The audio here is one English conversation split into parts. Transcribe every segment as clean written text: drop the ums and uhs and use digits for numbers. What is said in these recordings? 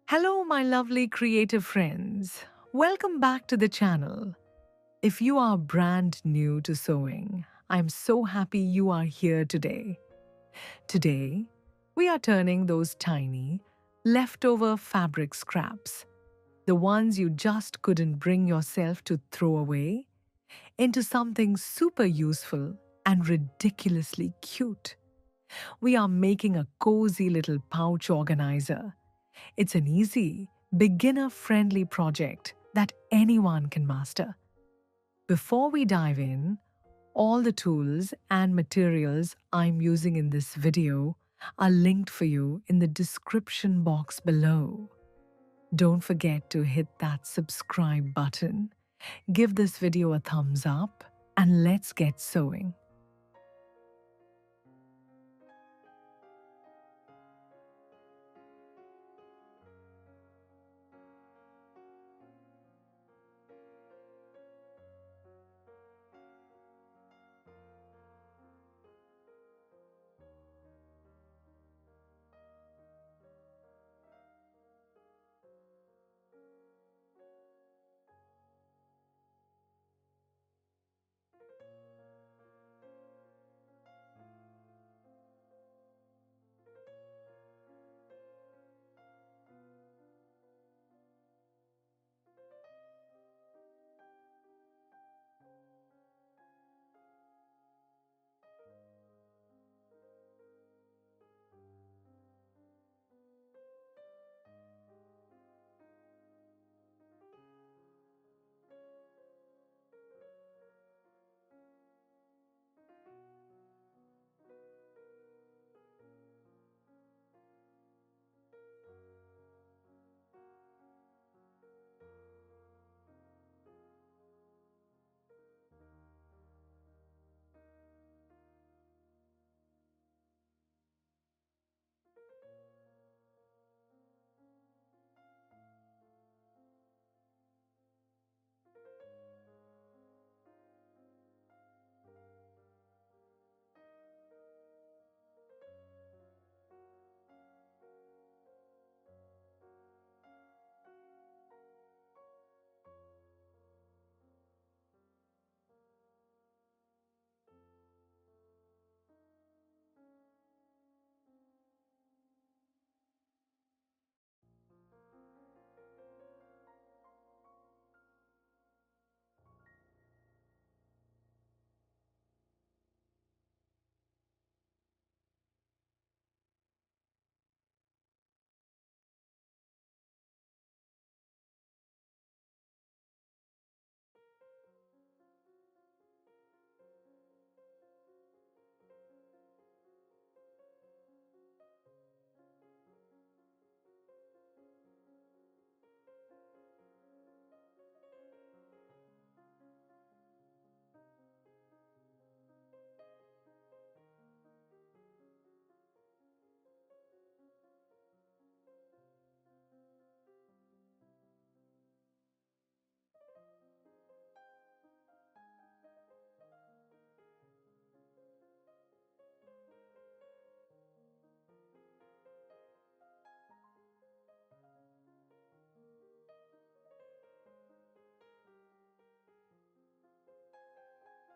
Hello, my lovely creative friends. Welcome back to the channel. If you are brand new to sewing, I'm so happy you are here today. Today, we are turning those tiny, leftover fabric scraps, the ones you just couldn't bring yourself to throw away, into something super useful and ridiculously cute. We are making a cozy little pouch organizer. It's an easy, beginner friendly project that anyone can master. Before we dive in, all the tools and materials I'm using in this video are linked for you in the description box below. Don't forget to hit that subscribe button, give this video a thumbs up, and let's get sewing.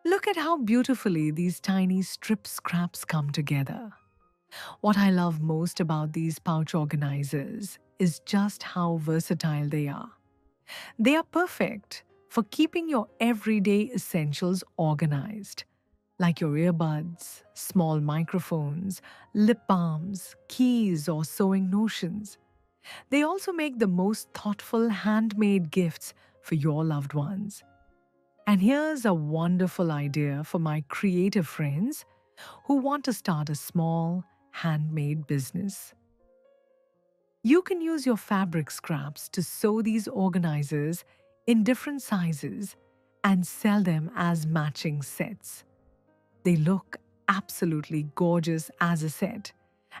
Look at how beautifully these tiny strip scraps come together. What I love most about these pouch organizers is just how versatile they are. They are perfect for keeping your everyday essentials organized, like your earbuds, small microphones, lip balms, keys, or sewing notions. They also make the most thoughtful handmade gifts for your loved ones. And here's a wonderful idea for my creative friends who want to start a small, handmade business. You can use your fabric scraps to sew these organizers in different sizes and sell them as matching sets. They look absolutely gorgeous as a set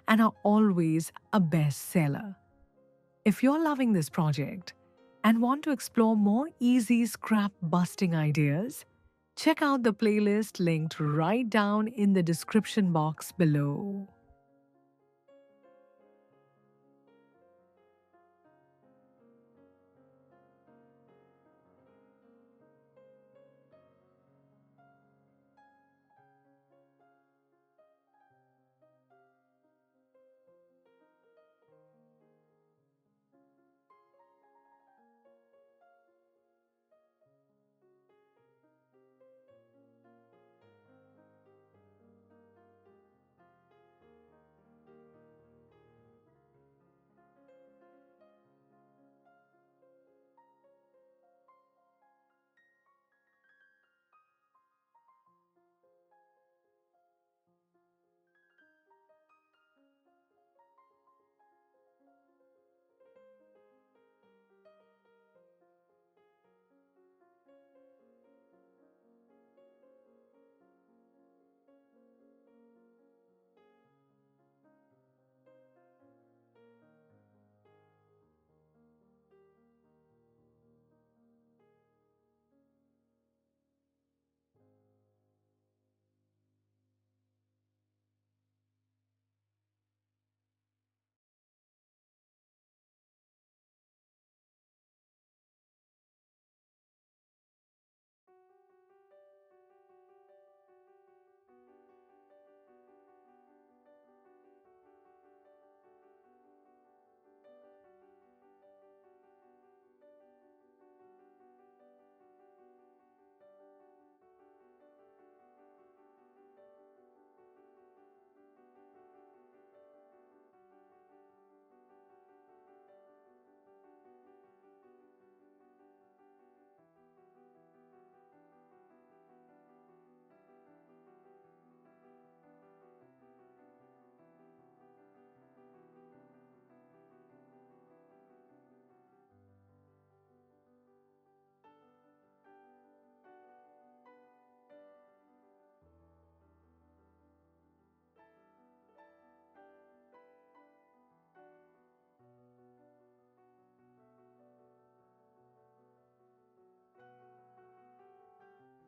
and are always a bestseller. If you're loving this project and want to explore more easy scrap busting ideas, check out the playlist linked right down in the description box below.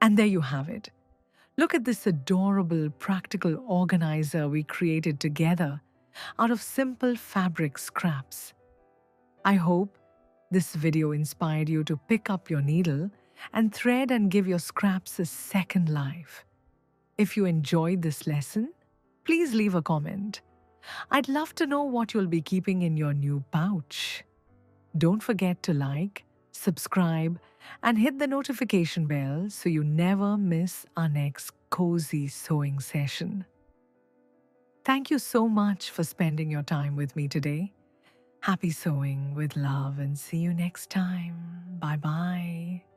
And there you have it. Look at this adorable, practical organizer we created together out of simple fabric scraps. I hope this video inspired you to pick up your needle and thread and give your scraps a second life. If you enjoyed this lesson, please leave a comment. I'd love to know what you'll be keeping in your new pouch. Don't forget to like, subscribe, and hit the notification bell so you never miss our next cozy sewing session. Thank you so much for spending your time with me today. Happy sewing with love and see you next time. Bye bye.